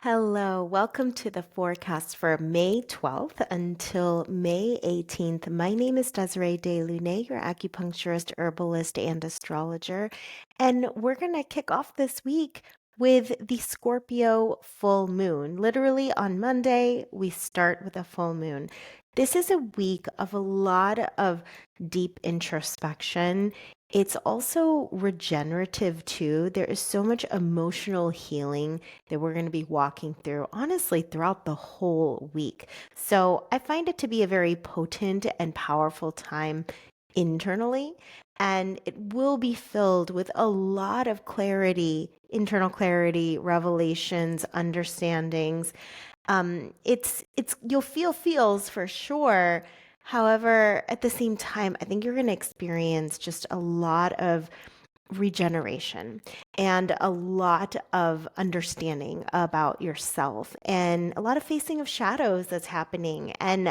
Hello, welcome to the forecast for May 12th until May 18th. My name is Desiree DeLune, your acupuncturist, herbalist, and astrologer. And we're going to kick off this week with the Scorpio full moon. Literally on Monday, we start with a full moon. This is a week of a lot of deep introspection. It's also regenerative too. There is so much emotional healing that we're going to be walking through, honestly, throughout the whole week. So I find it to be a very potent and powerful time internally, and it will be filled with a lot of clarity, internal clarity, revelations, understandings. It's you'll feel feels for sure. However, at the same time, I think you're going to experience just a lot of regeneration and a lot of understanding about yourself and a lot of facing of shadows that's happening. And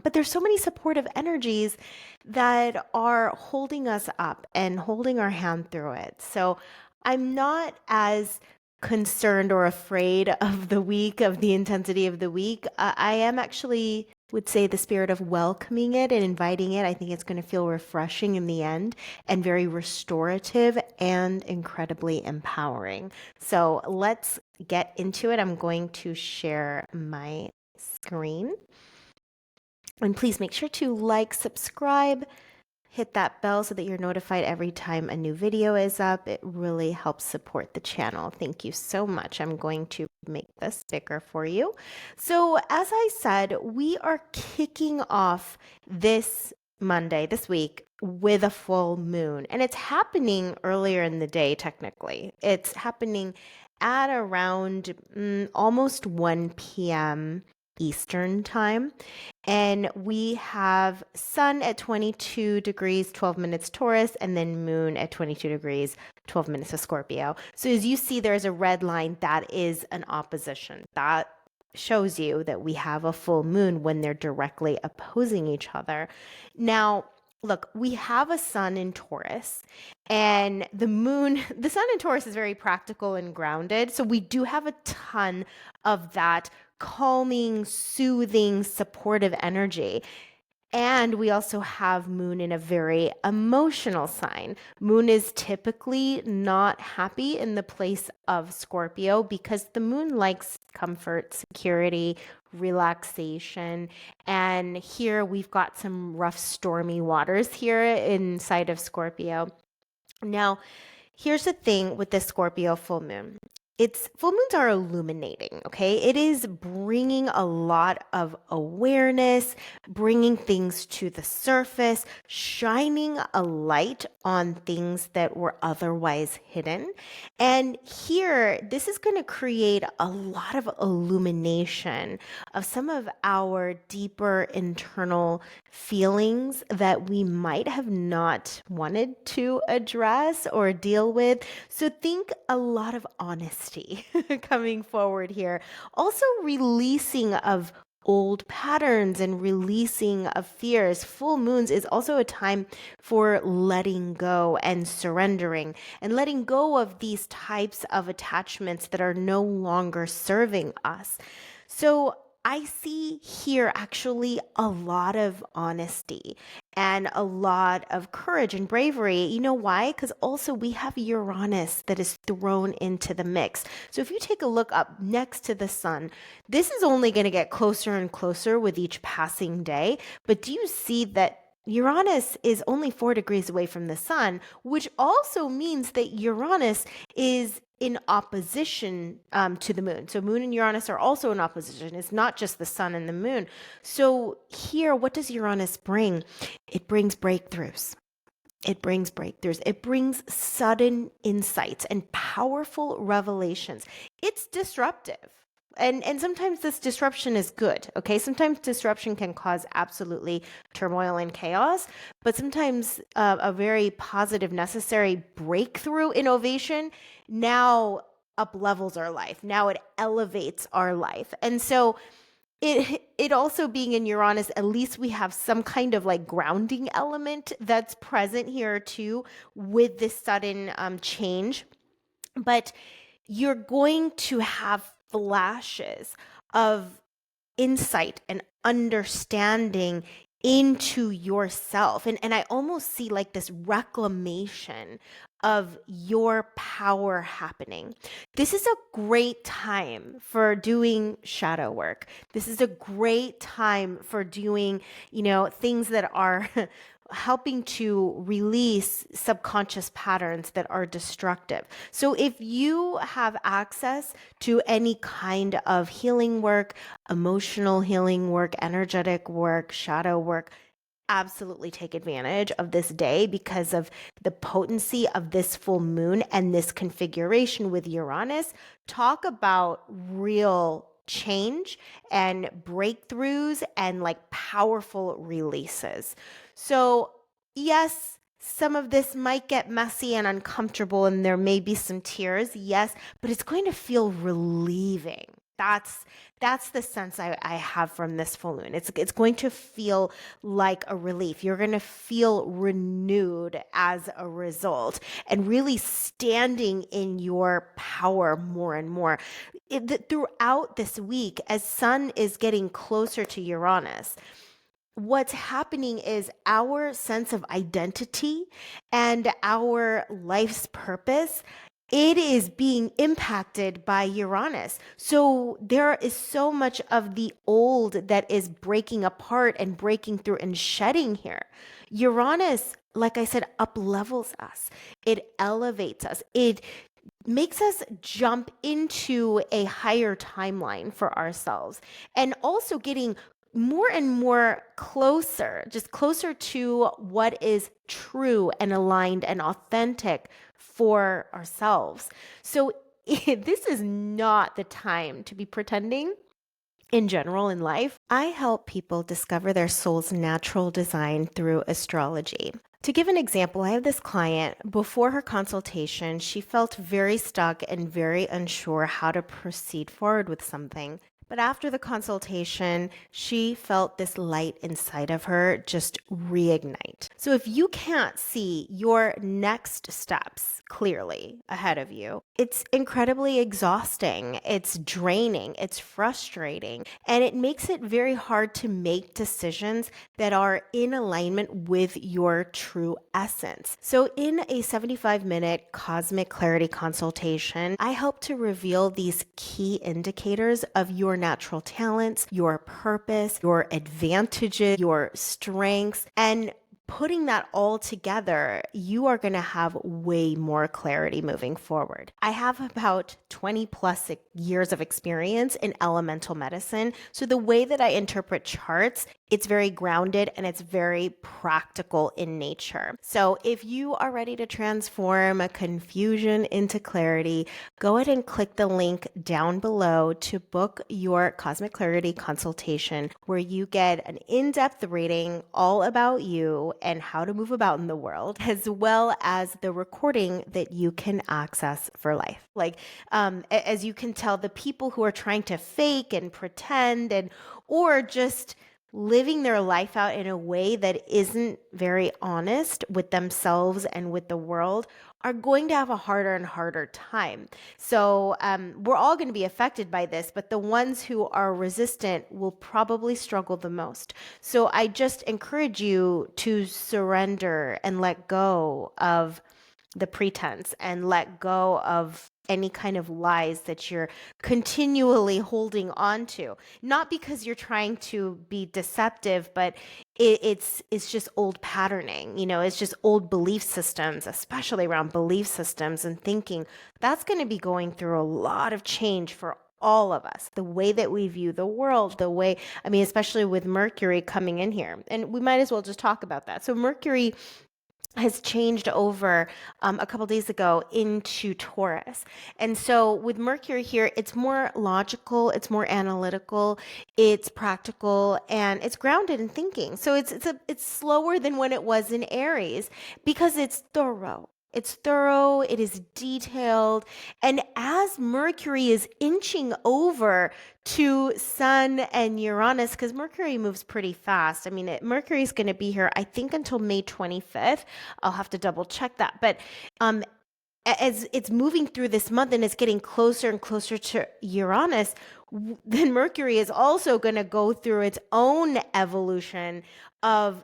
but there's so many supportive energies that are holding us up and holding our hand through it. So I'm not as concerned or afraid of the week, of the intensity of the week. I am actually would say the spirit of welcoming it and inviting it. I think it's going to feel refreshing in the end and very restorative and incredibly empowering. So let's get into it. I'm going to share my screen. And please make sure to like, subscribe, hit that bell so that you're notified every time a new video is up. It really helps support the channel. Thank you so much. I'm going to make this bigger for you. So as I said, we are kicking off this Monday, this week, with a full moon. And it's happening earlier in the day, technically. It's happening at around almost 1 p.m. Eastern time. And we have Sun at 22 degrees, 12 minutes Taurus, and then Moon at 22 degrees, 12 minutes of Scorpio. So as you see, there's a red line that is an opposition. That shows you that we have a full moon when they're directly opposing each other. Now, look, we have a sun in Taurus and the sun in Taurus is very practical and grounded. So we do have a ton of that calming, soothing, supportive energy. And we also have moon in a very emotional sign. Moon is typically not happy in the place of Scorpio because the moon likes comfort, security, relaxation. And here we've got some rough, stormy waters here inside of Scorpio. Now, here's the thing with the Scorpio full moon. It's full moons are illuminating, okay? It is bringing a lot of awareness, bringing things to the surface, shining a light on things that were otherwise hidden. And here, this is going to create a lot of illumination of some of our deeper internal feelings that we might have not wanted to address or deal with. So think a lot of honesty coming forward here. Also releasing of old patterns and releasing of fears. Full moons is also a time for letting go and surrendering and letting go of these types of attachments that are no longer serving us. So I see here actually a lot of honesty and a lot of courage and bravery. You know why? Because also we have Uranus that is thrown into the mix. So if you take a look up next to the sun, this is only going to get closer and closer with each passing day. But do you see that Uranus is only 4 degrees away from the sun, which also means that Uranus is in opposition to the moon. So moon and Uranus are also in opposition. It's not just the sun and the moon. So here, what does Uranus bring? It brings breakthroughs. It brings breakthroughs. It brings sudden insights and powerful revelations. It's disruptive. And sometimes this disruption is good, okay? Sometimes disruption can cause absolutely turmoil and chaos, but sometimes a very positive, necessary breakthrough innovation now up levels our life. Now it elevates our life. And so it also being in Uranus, at least we have some kind of like grounding element that's present here too with this sudden change. But you're going to have flashes of insight and understanding into yourself. And I almost see like this reclamation of your power happening. This is a great time for doing shadow work. This is a great time for doing, things that are helping to release subconscious patterns that are destructive. So if you have access to any kind of healing work, emotional healing work, energetic work, shadow work, absolutely take advantage of this day because of the potency of this full moon and this configuration with Uranus. Talk about real change and breakthroughs and like powerful releases. So, yes, some of this might get messy and uncomfortable and there may be some tears, yes, but it's going to feel relieving. That's the sense I have from this full moon. It's going to feel like a relief. You're going to feel renewed as a result and really standing in your power more and more. Throughout this week, as Sun is getting closer to Uranus, what's happening is our sense of identity and our life's purpose, it is being impacted by Uranus. So there is so much of the old that is breaking apart and breaking through and shedding here. Uranus, like I said, up levels us. It elevates us. It makes us jump into a higher timeline for ourselves, and also getting more and more closer, just closer to what is true and aligned and authentic for ourselves. So this is not the time to be pretending. In general, in life, I help people discover their soul's natural design through astrology. To give an example, I have this client. Before her consultation, she felt very stuck and very unsure how to proceed forward with something. But after the consultation, she felt this light inside of her just reignite. So if you can't see your next steps clearly ahead of you, it's incredibly exhausting. It's draining. It's frustrating. And it makes it very hard to make decisions that are in alignment with your true essence. So in a 75-minute cosmic clarity consultation, I help to reveal these key indicators of your natural talents, your purpose, your advantages, your strengths, and putting that all together, you are going to have way more clarity moving forward. I have about 20 plus years of experience in elemental medicine. So the way that I interpret charts, it's very grounded and it's very practical in nature. So if you are ready to transform a confusion into clarity, go ahead and click the link down below to book your Cosmic Clarity consultation, where you get an in-depth reading all about you and how to move about in the world, as well as the recording that you can access for life. As you can tell, the people who are trying to fake and pretend or just living their life out in a way that isn't very honest with themselves and with the world are going to have a harder and harder time. So we're all going to be affected by this, but the ones who are resistant will probably struggle the most. So I just encourage you to surrender and let go of the pretense and let go of any kind of lies that you're continually holding on to. Not because you're trying to be deceptive, but it's just old patterning. It's just old belief systems, especially around belief systems and thinking. That's going to be going through a lot of change for all of us, the way that we view the world, especially with Mercury coming in here. And we might as well just talk about that. So Mercury has changed over a couple days ago into Taurus. And so with Mercury here, it's more logical, it's more analytical, it's practical, and it's grounded in thinking. So it's slower than when it was in Aries because it's thorough. It's thorough, it is detailed, and as Mercury is inching over to Sun and Uranus, because Mercury moves pretty fast. Mercury is going to be here, I think, until May 25th. I'll have to double check that. But as it's moving through this month and it's getting closer and closer to Uranus, then Mercury is also going to go through its own evolution of,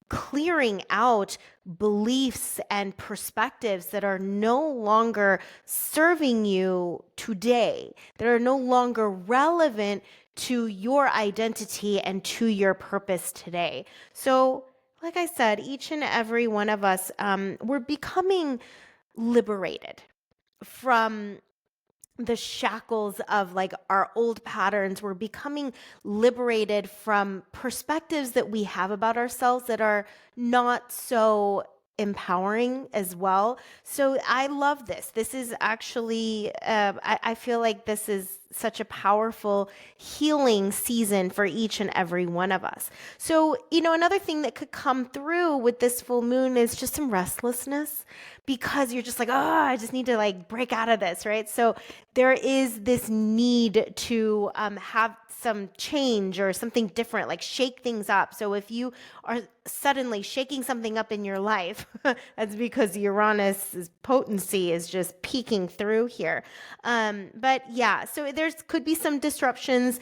clearing out beliefs and perspectives that are no longer serving you today, that are no longer relevant to your identity and to your purpose today. So, like I said, each and every one of us, we're becoming liberated from the shackles of like our old patterns. We're becoming liberated from perspectives that we have about ourselves that are not so empowering as well. So I love this. This is actually, I feel like this is such a powerful healing season for each and every one of us. So, another thing that could come through with this full moon is just some restlessness, because you're just like, oh, I just need to like break out of this, right? So there is this need to have some change or something different, like shake things up. So if you are suddenly shaking something up in your life, that's because Uranus's potency is just peeking through here. But yeah, so there's could be some disruptions.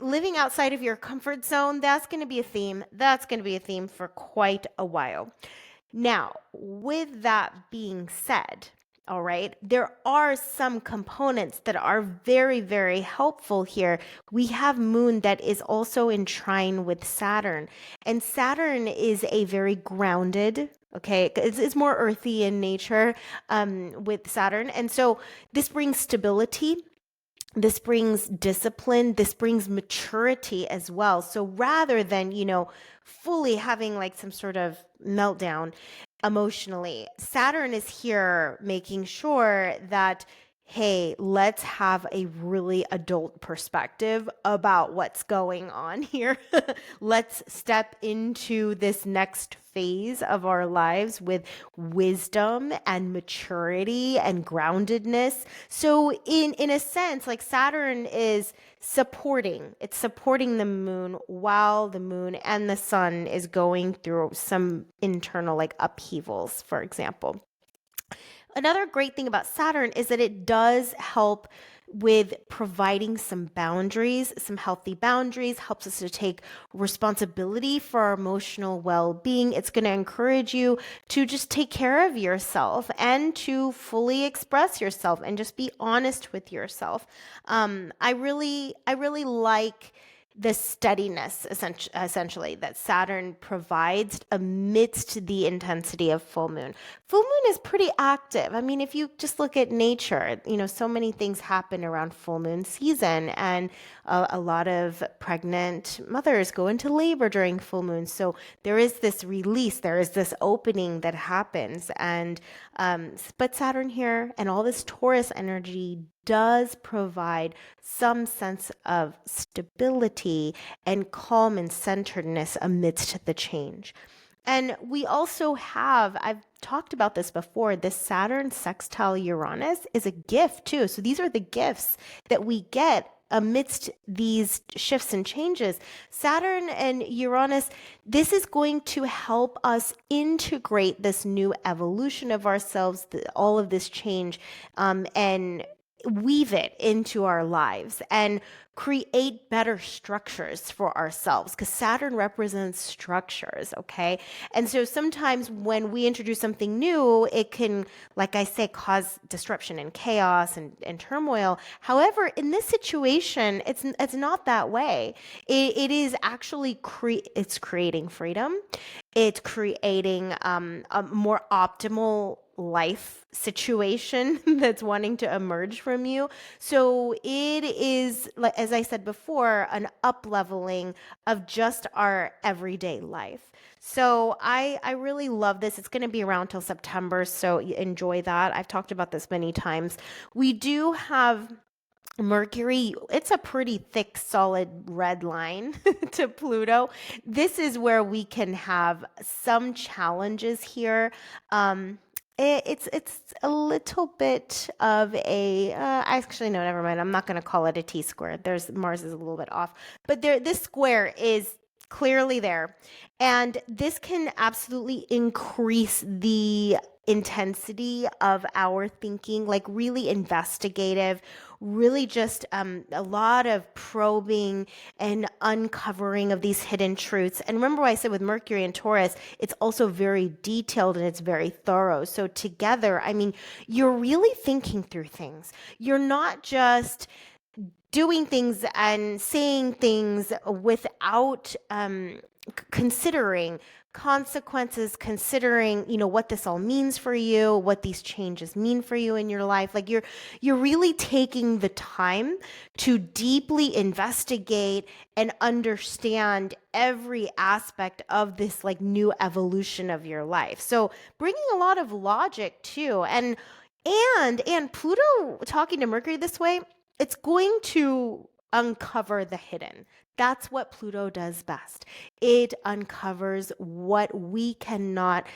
Living outside of your comfort zone, that's going to be a theme. That's going to be a theme for quite a while. Now, with that being said, all right, there are some components that are very, very helpful here. We have Moon that is also in trine with Saturn, and Saturn is a very grounded, okay, it's more earthy in nature with Saturn. And so this brings stability. This brings discipline. This brings maturity as well. So rather than, fully having like some sort of meltdown emotionally, Saturn is here making sure that, hey, let's have a really adult perspective about what's going on here. Let's step into this next phase of our lives with wisdom and maturity and groundedness. So in a sense, like Saturn is it's supporting the moon while the moon and the sun is going through some internal like upheavals, for example. Another great thing about Saturn is that it does help with providing some boundaries, some healthy boundaries, helps us to take responsibility for our emotional well-being. It's going to encourage you to just take care of yourself and to fully express yourself and just be honest with yourself. I really like the steadiness essentially that Saturn provides amidst the intensity of full moon. Full moon is pretty active. I mean, if you just look at nature, so many things happen around full moon season, and a lot of pregnant mothers go into labor during full moon. So there is this release, there is this opening that happens. And but Saturn here and all this Taurus energy does provide some sense of stability and calm and centeredness amidst the change. And we also have, I've talked about this before, this Saturn sextile Uranus is a gift too. So these are the gifts that we get amidst these shifts and changes. Saturn and Uranus, this is going to help us integrate this new evolution of ourselves, all of this change, and weave it into our lives and create better structures for ourselves, because Saturn represents structures, okay? And so sometimes when we introduce something new, it can, like I say, cause disruption and chaos and turmoil. However, in this situation, it's not that way. It is actually it's creating freedom. It's creating a more optimal life situation that's wanting to emerge from you. So it is, like as I said before, an up leveling of just our everyday life. So I really love this. It's going to be around till September, so enjoy that. I've talked about this many times. We do have Mercury, it's a pretty thick, solid red line to Pluto. This is where we can have some challenges here. It's a little bit of a actually no, never mind. I'm not going to call it a T square. There's Mars is a little bit off, but this square is clearly there. And this can absolutely increase the intensity of our thinking, like really investigative, really just a lot of probing and uncovering of these hidden truths. And remember what I said with Mercury and Taurus, it's also very detailed and it's very thorough. So together, I mean, you're really thinking through things. You're not just doing things and saying things without considering consequences, considering, what this all means for you, what these changes mean for you in your life. Like you're really taking the time to deeply investigate and understand every aspect of this like new evolution of your life. So bringing a lot of logic too. And Pluto talking to Mercury this way, it's going to uncover the hidden. That's what Pluto does best. It uncovers what we cannot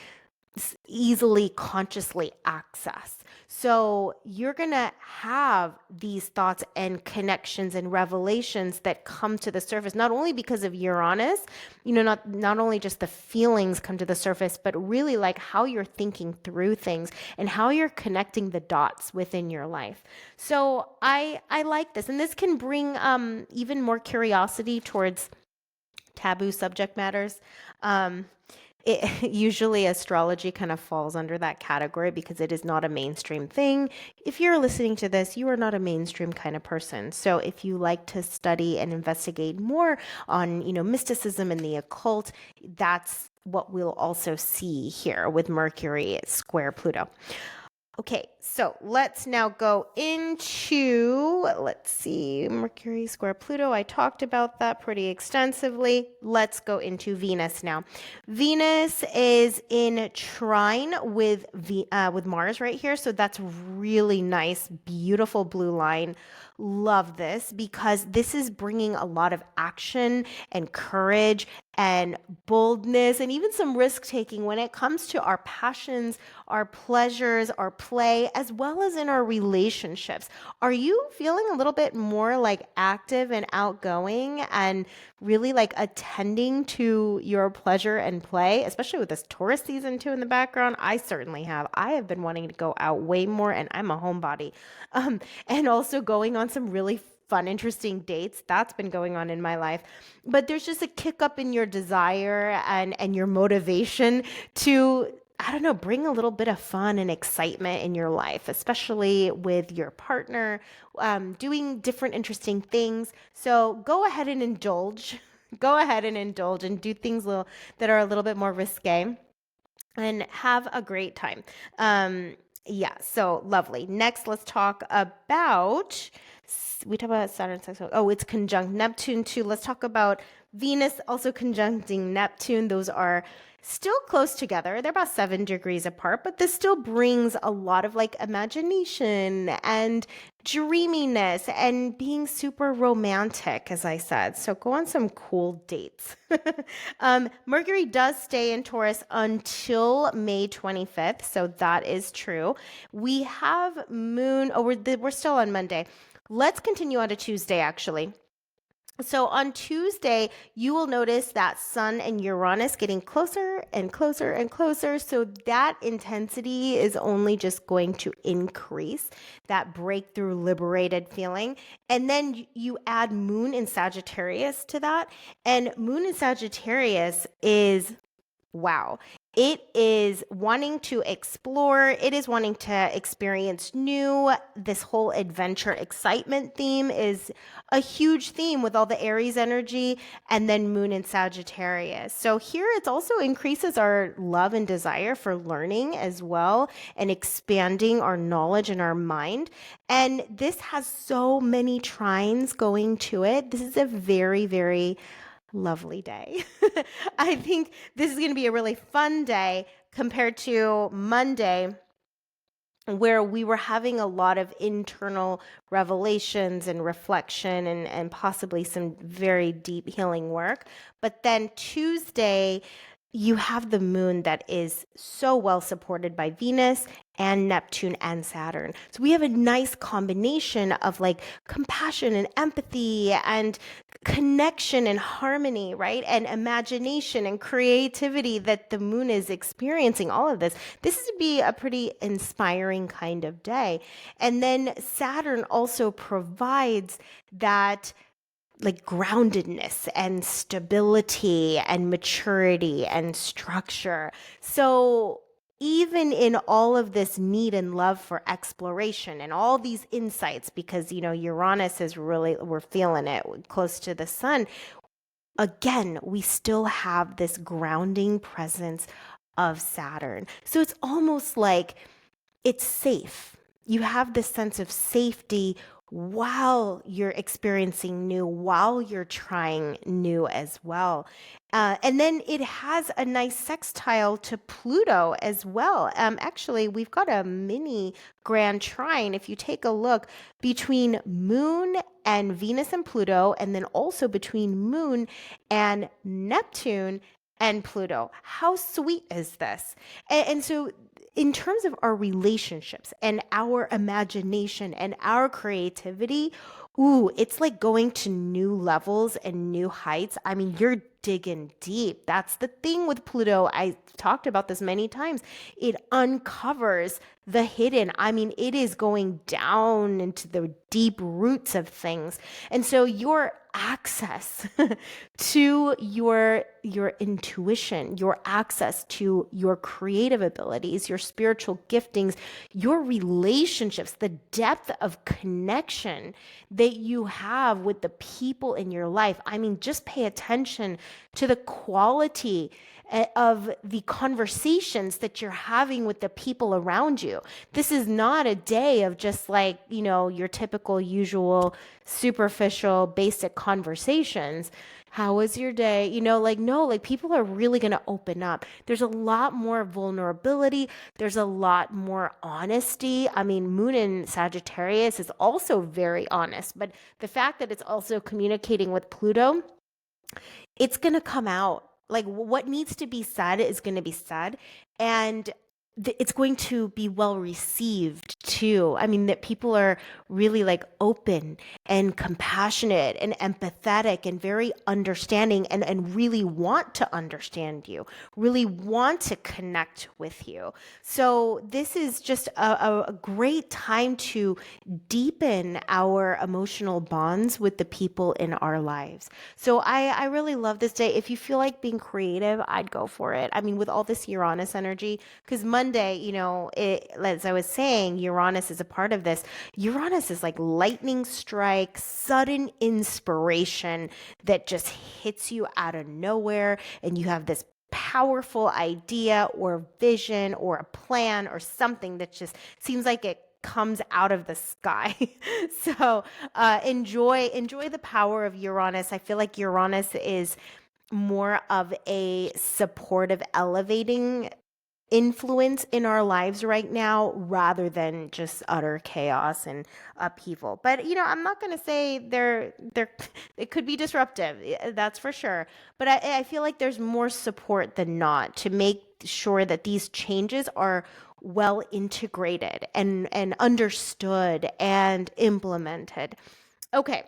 easily consciously access. So you're going to have these thoughts and connections and revelations that come to the surface, not only because of Uranus, not only just the feelings come to the surface, but really like how you're thinking through things and how you're connecting the dots within your life. So I like this, and this can bring even more curiosity towards taboo subject matters. Usually astrology kind of falls under that category because it is not a mainstream thing. If you're listening to this, you are not a mainstream kind of person. So if you like to study and investigate more on, mysticism and the occult, that's what we'll also see here with Mercury square Pluto. Okay, so let's now go into, let's see, Mercury square Pluto. I talked about that pretty extensively. Let's go into Venus now. Venus is in trine with Mars right here, so that's really nice, beautiful blue line. Love this because this is bringing a lot of action and courage and boldness and even some risk taking when it comes to our passions, our pleasures, our play, as well as in our relationships. Are you feeling a little bit more like active and outgoing and really like attending to your pleasure and play, especially with this Taurus season too in the background? I certainly have. I have been wanting to go out way more, and I'm a homebody. And also going on some really fun, interesting dates. That's been going on in my life. But there's just a kick up in your desire and your motivation to, I don't know, bring a little bit of fun and excitement in your life, especially with your partner, doing different interesting things. So go ahead and indulge. Go ahead and indulge and do things that are a little bit more risque and have a great time. Yeah, so lovely. Next, let's talk about, we talk about Saturn, oh, it's conjunct Neptune too. Let's talk about Venus also conjuncting Neptune. Those are still close together. They're about 7 degrees apart, but this still brings a lot of like imagination and dreaminess and being super romantic, as I said. So go on some cool dates. Mercury does stay in Taurus until May 25th. So that is true. We have Moon, oh, we're still on Monday. Let's continue on to Tuesday, actually. So on Tuesday, you will notice that Sun and Uranus getting closer and closer and closer. So that intensity is only just going to increase, that breakthrough, liberated feeling. And then you add Moon in Sagittarius to that. And Moon in Sagittarius is, wow. It is wanting to explore. It is wanting to experience new. This whole adventure excitement theme is a huge theme with all the Aries energy and then Moon in Sagittarius. So here it also increases our love and desire for learning as well and expanding our knowledge and our mind. And this has so many trines going to it. This is a very, very lovely day. I think this is going to be a really fun day compared to Monday, where we were having a lot of internal revelations and reflection and possibly some very deep healing work. But then Tuesday, you have the moon that is so well supported by Venus and Neptune and Saturn. So we have a nice combination of like compassion and empathy and connection and harmony, right? And imagination and creativity that the moon is experiencing, all of this. This is to be a pretty inspiring kind of day. And then Saturn also provides that like groundedness and stability and maturity and structure. So even in all of this need and love for exploration and all these insights, because, Uranus is really, we're feeling it close to the sun. Again, we still have this grounding presence of Saturn. So it's almost like it's safe. You have this sense of safety while you're experiencing new, while you're trying new as well. And then it has a nice sextile to Pluto as well. Actually, we've got a mini grand trine. If you take a look between Moon and Venus and Pluto, and then also between Moon and Neptune and Pluto. How sweet is this? And so in terms of our relationships and our imagination and our creativity, ooh, it's like going to new levels and new heights. I mean, you're digging deep. That's the thing with Pluto. I talked about this many times. It uncovers the hidden. I mean, it is going down into the deep roots of things. And so your access to your intuition, your access to your creative abilities, your spiritual giftings, your relationships, the depth of connection that you have with the people in your life. I mean, just pay attention to the quality of the conversations that you're having with the people around you. This is not a day of just like, your typical, usual, superficial, basic conversations. How was your day? No, people are really going to open up. There's a lot more vulnerability. There's a lot more honesty. I mean, Moon in Sagittarius is also very honest, but the fact that it's also communicating with Pluto, it's going to come out. Like what needs to be said is going to be said. And it's going to be well received too. I mean, that people are really like open and compassionate and empathetic and very understanding and really want to understand you, really want to connect with you. So this is just a great time to deepen our emotional bonds with the people in our lives. So I really love this day. If you feel like being creative, I'd go for it. I mean, with all this Uranus energy, because Monday, as I was saying, Uranus is a part of this. Uranus is like lightning strike, sudden inspiration that just hits you out of nowhere, and you have this powerful idea or vision or a plan or something that just seems like it comes out of the sky. So enjoy the power of Uranus. I feel like Uranus is more of a supportive, elevating influence in our lives right now rather than just utter chaos and upheaval. But I'm not going to say they're it could be disruptive, that's for sure. But I feel like there's more support than not to make sure that these changes are well integrated and understood and implemented. Okay.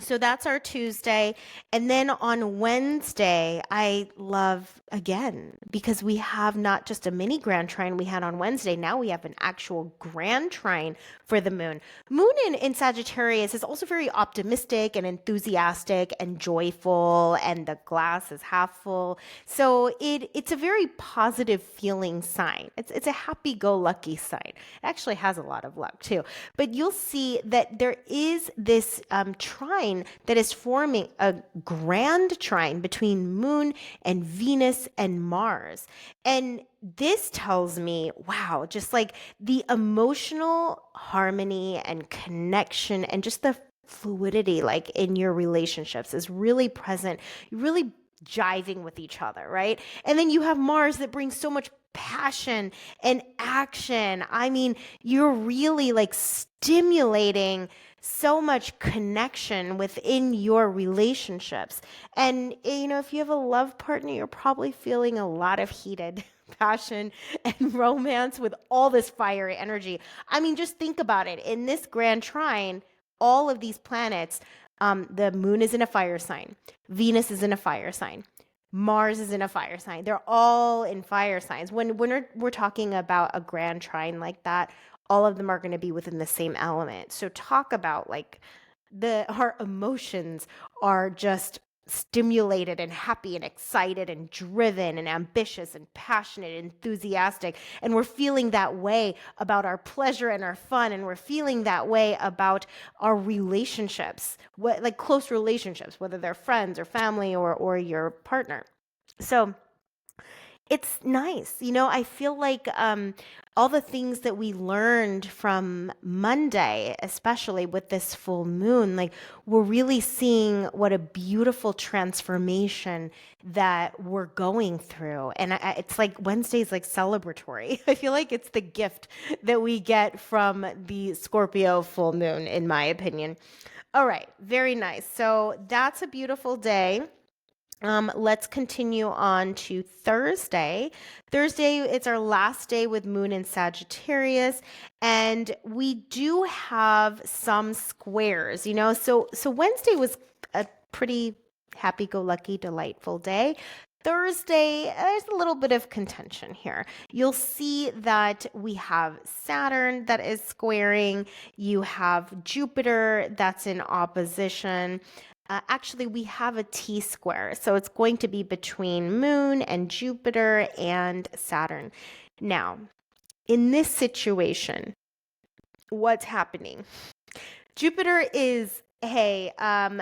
So that's our Tuesday. And then on Wednesday, I love again because we have not just a mini grand trine we had on Wednesday. Now we have an actual grand trine for the moon. Moon in Sagittarius is also very optimistic and enthusiastic and joyful, and the glass is half full. So it's a very positive feeling sign. It's a happy-go-lucky sign. It actually has a lot of luck too. But you'll see that there is this trine that is forming a grand trine between Moon and Venus and Mars. And this tells me, wow, just like the emotional harmony and connection and just the fluidity like in your relationships is really present. You're really jiving with each other, right? And then you have Mars that brings so much passion and action. I mean, you're really like stimulating so much connection within your relationships. And, if you have a love partner, you're probably feeling a lot of heated passion and romance with all this fiery energy. I mean, just think about it. In this grand trine, all of these planets, the moon is in a fire sign, Venus is in a fire sign, Mars is in a fire sign. They're all in fire signs. When we're talking about a grand trine like that, all of them are going to be within the same element. So talk about like our emotions are just stimulated and happy and excited and driven and ambitious and passionate and enthusiastic, and we're feeling that way about our pleasure and our fun, and we're feeling that way about our relationships, like close relationships, whether they're friends or family or your partner. So it's nice. I feel like all the things that we learned from Monday, especially with this full moon, like we're really seeing what a beautiful transformation that we're going through. And it's like Wednesday's like celebratory. I feel like it's the gift that we get from the Scorpio full moon, in my opinion. All right, very nice. So that's a beautiful day. Let's continue on to Thursday. Thursday, it's our last day with Moon in Sagittarius, and we do have some squares, So Wednesday was a pretty happy-go-lucky, delightful day. Thursday, there's a little bit of contention here. You'll see that we have Saturn that is squaring. You have Jupiter that's in opposition. Actually, we have a T-square, so it's going to be between Moon and Jupiter and Saturn. Now, in this situation, what's happening? Jupiter is, hey,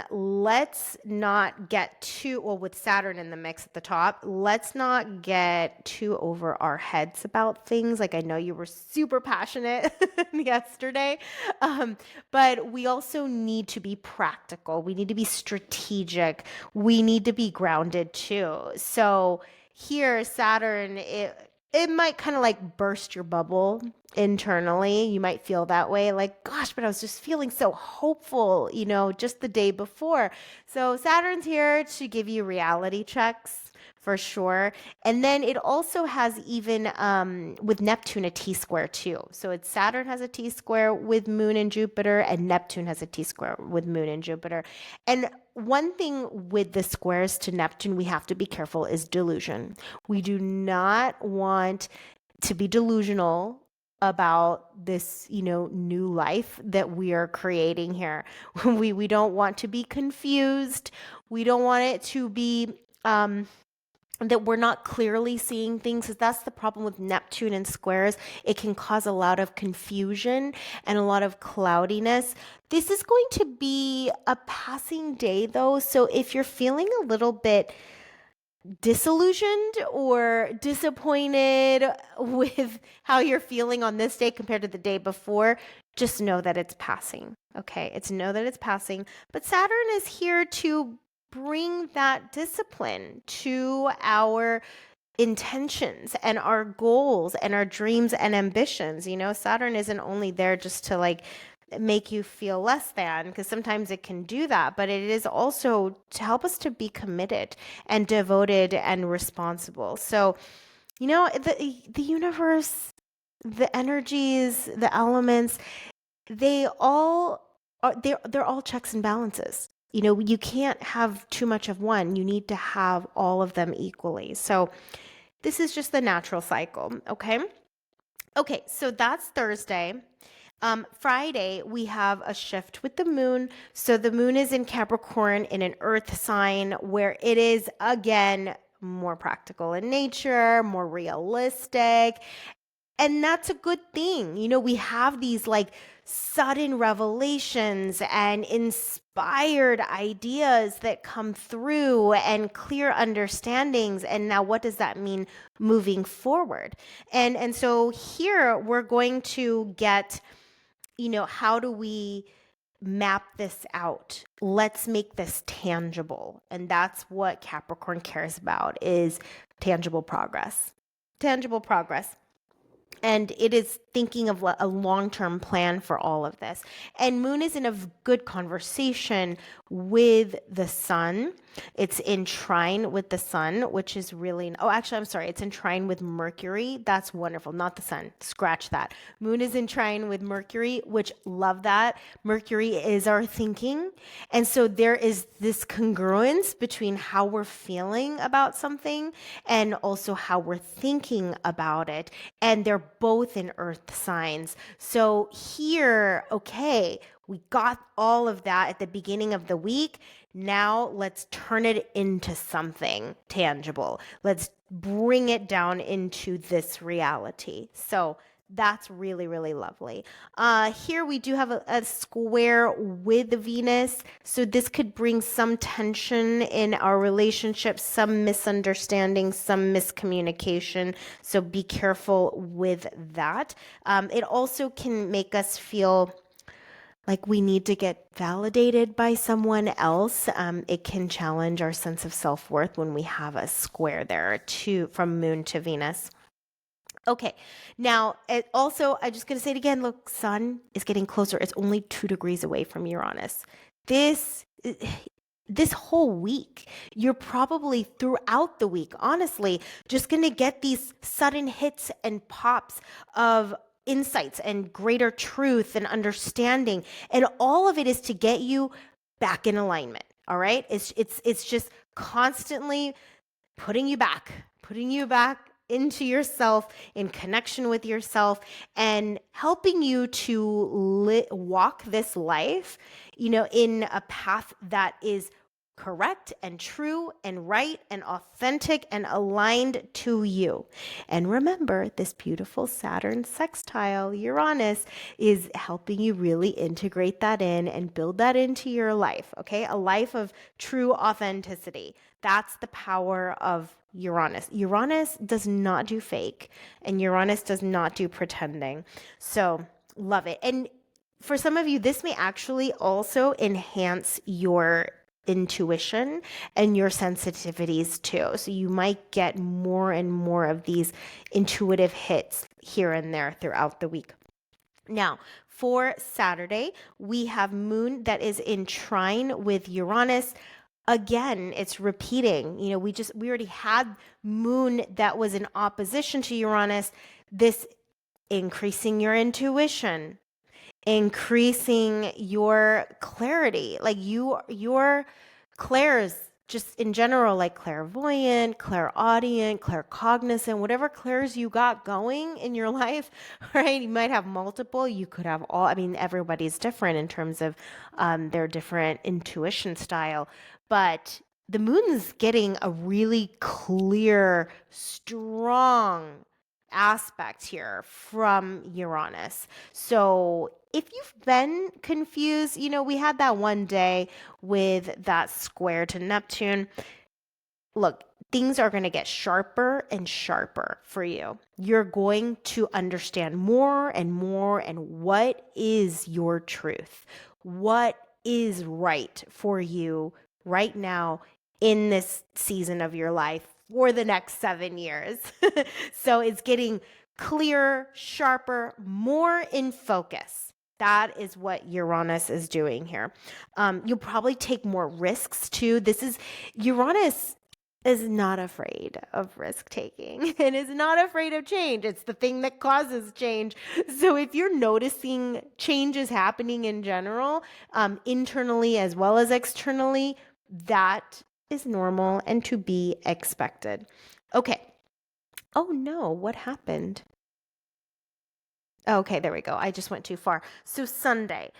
let's not get too, well, with Saturn in the mix at the top, let's not get too over our heads about things. Like, I know you were super passionate yesterday, but we also need to be practical. We need to be strategic. We need to be grounded too. So here, Saturn, it might kind of like burst your bubble internally. You might feel that way, like, gosh, but I was just feeling so hopeful, just the day before. So Saturn's here to give you reality checks for sure. And then it also has even with Neptune a T-square too. So it's Saturn has a T-square with Moon and Jupiter, and Neptune has a T-square with Moon and Jupiter. And one thing with the squares to Neptune we have to be careful is delusion. We do not want to be delusional about this, new life that we are creating here. We don't want to be confused. We don't want it to be that we're not clearly seeing things, because that's the problem with Neptune and squares. It can cause a lot of confusion and a lot of cloudiness. This is going to be a passing day though. So if you're feeling a little bit disillusioned or disappointed with how you're feeling on this day compared to the day before, just know that it's passing. Okay, know that it's passing. But Saturn is here to bring that discipline to our intentions and our goals and our dreams and ambitions. Saturn isn't only there just to like make you feel less than, because sometimes it can do that, but it is also to help us to be committed and devoted and responsible. So, the universe, the energies, the elements, they're all checks and balances. You can't have too much of one. You need to have all of them equally. So this is just the natural cycle. Okay. So that's Thursday. Friday, we have a shift with the moon. So the moon is in Capricorn in an earth sign where it is, again, more practical in nature, more realistic. And that's a good thing. We have these like sudden revelations and inspired ideas that come through and clear understandings. And now what does that mean moving forward? And so here we're going to get, how do we map this out? Let's make this tangible. And that's what Capricorn cares about, is tangible progress. And it is thinking of a long-term plan for all of this. And Moon is in a good conversation with the Sun. It's in trine with the Sun, which is really, oh, actually, I'm sorry. It's in trine with Mercury. That's wonderful. Not the Sun. Scratch that. Moon is in trine with Mercury, which love that. Mercury is our thinking. And so there is this congruence between how we're feeling about something and also how we're thinking about it. And they're both in earth signs. So here, okay, we got all of that at the beginning of the week. Now let's turn it into something tangible. Let's bring it down into this reality. So that's really, really lovely. Here we do have a square with Venus. So this could bring some tension in our relationship, some misunderstanding, some miscommunication. So be careful with that. It also can make us feel like we need to get validated by someone else. It can challenge our sense of self-worth when we have a square there from Moon to Venus. Okay, now it also, I'm just going to say it again. Look, Sun is getting closer. It's only 2 degrees away from Uranus. This whole week, you're probably throughout the week, honestly, just going to get these sudden hits and pops of insights and greater truth and understanding. And all of it is to get you back in alignment. All right. It's just constantly putting you back into yourself, in connection with yourself, and helping you to walk this life, in a path that is correct and true and right and authentic and aligned to you. And remember, this beautiful Saturn sextile Uranus is helping you really integrate that in and build that into your life, okay? A life of true authenticity. That's the power of Uranus. Uranus does not do fake, and Uranus does not do pretending. So love it. And for some of you, this may actually also enhance your intuition and your sensitivities too. So you might get more and more of these intuitive hits here and there throughout the week. Now, for Saturday, we have Moon that is in trine with Uranus. Again, it's repeating. We already had Moon that was in opposition to Uranus. This increasing your intuition, increasing your clarity, like your clairs, just in general, like clairvoyant, clairaudient, claircognizant, whatever clairs you got going in your life, right? You might have multiple, you could have all. I mean, everybody's different in terms of their different intuition style, but the Moon's getting a really clear, strong aspect here from Uranus. So if you've been confused, we had that one day with that square to Neptune. Look, things are going to get sharper and sharper for you. You're going to understand more and more, and what is your truth? What is right for you right now in this season of your life for the next 7 years? So it's getting clearer, sharper, more in focus. That is what Uranus is doing here. You'll probably take more risks too. Uranus is not afraid of risk taking and is not afraid of change. It's the thing that causes change. So if you're noticing changes happening in general, internally as well as externally, that is normal and to be expected. Okay. Oh no, what happened? Okay, there we go. I just went too far. So Sunday,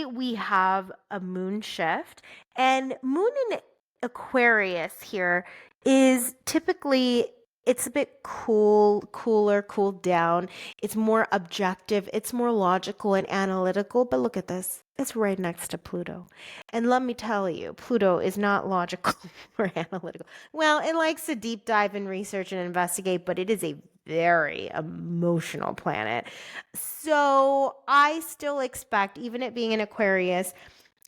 we have a moon shift, and Moon in Aquarius here is typically, it's a bit cooler, cooled down. It's more objective. It's more logical and analytical. But look at this. It's right next to Pluto. And let me tell you, Pluto is not logical or analytical. Well, it likes to deep dive and research and investigate, but it is a very emotional planet. So I still expect, even it being an Aquarius,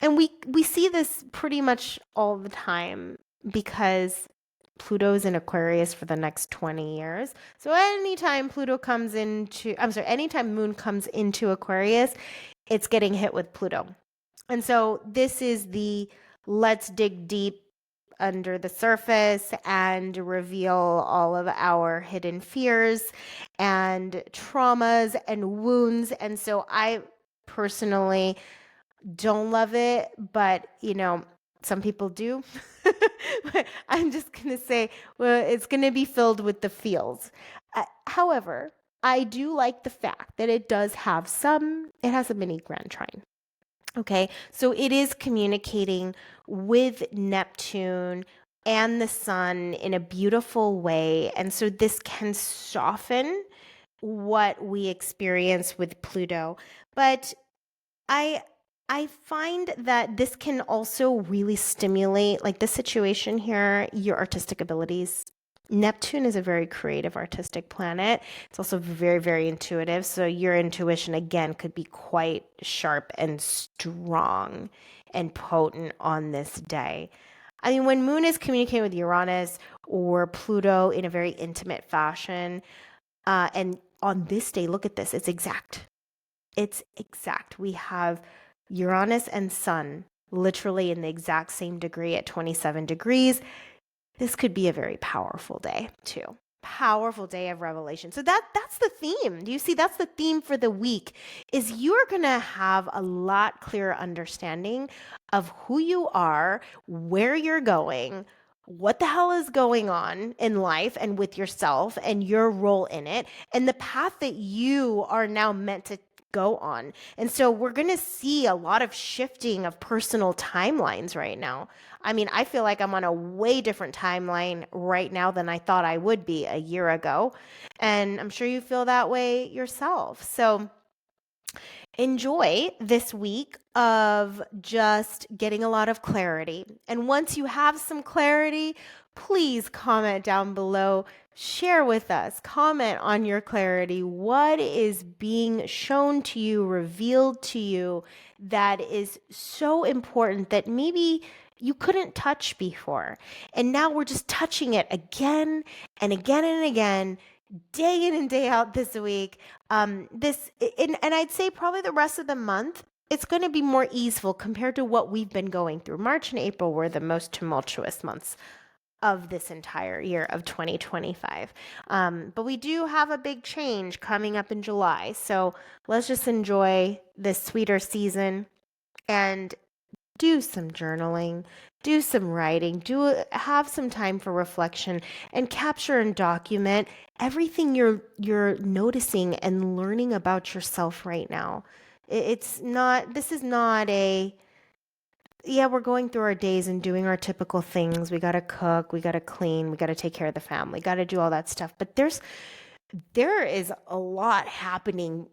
and we see this pretty much all the time, because Pluto's in Aquarius for the next 20 years. So anytime anytime Moon comes into Aquarius, it's getting hit with Pluto. And so this is the let's dig deep under the surface and reveal all of our hidden fears and traumas and wounds. And so I personally don't love it, but some people do. I'm just going to say, well, it's going to be filled with the feels. However, I do like the fact that it has a mini grand trine. Okay, so it is communicating with Neptune and the sun in a beautiful way. And so this can soften what we experience with Pluto. But I find that this can also really stimulate, like the situation here, your artistic abilities. Neptune is a very creative, artistic planet. It's also very, very intuitive. So your intuition, again, could be quite sharp and strong and potent on this day. I mean, when Moon is communicating with Uranus or Pluto in a very intimate fashion, and on this day, look at this, it's exact. It's exact. We have Uranus and Sun literally in the exact same degree at 27 degrees. This could be a very powerful day too. Powerful day of revelation. So that's the theme. Do you see? That's the theme for the week, is you're going to have a lot clearer understanding of who you are, where you're going, what the hell is going on in life and with yourself and your role in it, and the path that you are now meant to go on. And so we're going to see a lot of shifting of personal timelines right now. I mean, I feel like I'm on a way different timeline right now than I thought I would be a year ago. And I'm sure you feel that way yourself. So enjoy this week of just getting a lot of clarity. And once you have some clarity, please comment down below. Share with us, comment on your clarity. What is being shown to you, revealed to you, that is so important that maybe you couldn't touch before? And now we're just touching it again and again and again, day in and day out this week. And I'd say probably the rest of the month, it's going to be more easeful compared to what we've been going through. March and April were the most tumultuous months of this entire year of 2025. But we do have a big change coming up in July. So let's just enjoy this sweeter season and do some journaling, do some writing, have some time for reflection, and capture and document everything you're noticing and learning about yourself right now. This is not we're going through our days and doing our typical things. We got to cook, we got to clean, we got to take care of the family, got to do all that stuff. But there is a lot happening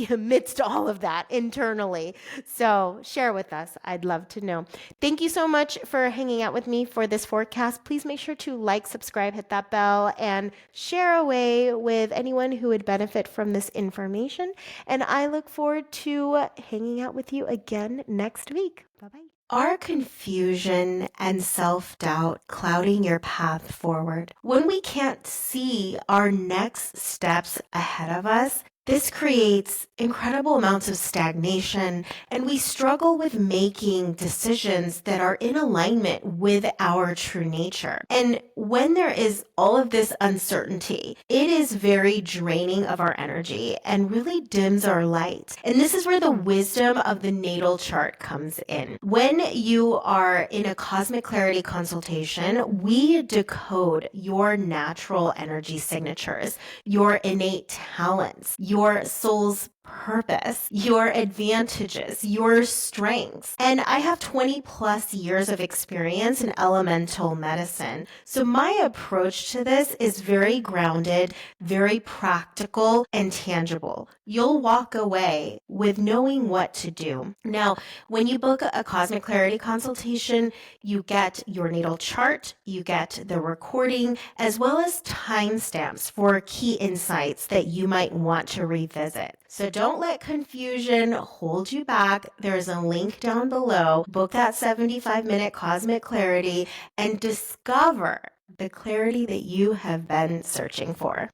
amidst all of that internally. So share with us. I'd love to know. Thank you so much for hanging out with me for this forecast. Please make sure to like, subscribe, hit that bell, and share away with anyone who would benefit from this information. And I look forward to hanging out with you again next week. Bye-bye. Are confusion and self-doubt clouding your path forward? When we can't see our next steps ahead of us, this creates incredible amounts of stagnation, and we struggle with making decisions that are in alignment with our true nature. And when there is all of this uncertainty, it is very draining of our energy and really dims our light. And this is where the wisdom of the natal chart comes in. When you are in a cosmic clarity consultation, we decode your natural energy signatures, your innate talents, your soul's purpose, your advantages, your strengths. And I have 20 plus years of experience in elemental medicine. So my approach to this is very grounded, very practical, and tangible. You'll walk away with knowing what to do. Now, when you book a cosmic clarity consultation, you get your natal chart, you get the recording, as well as timestamps for key insights that you might want to revisit. So don't let confusion hold you back. There's a link down below. Book that 75-minute cosmic clarity and discover the clarity that you have been searching for.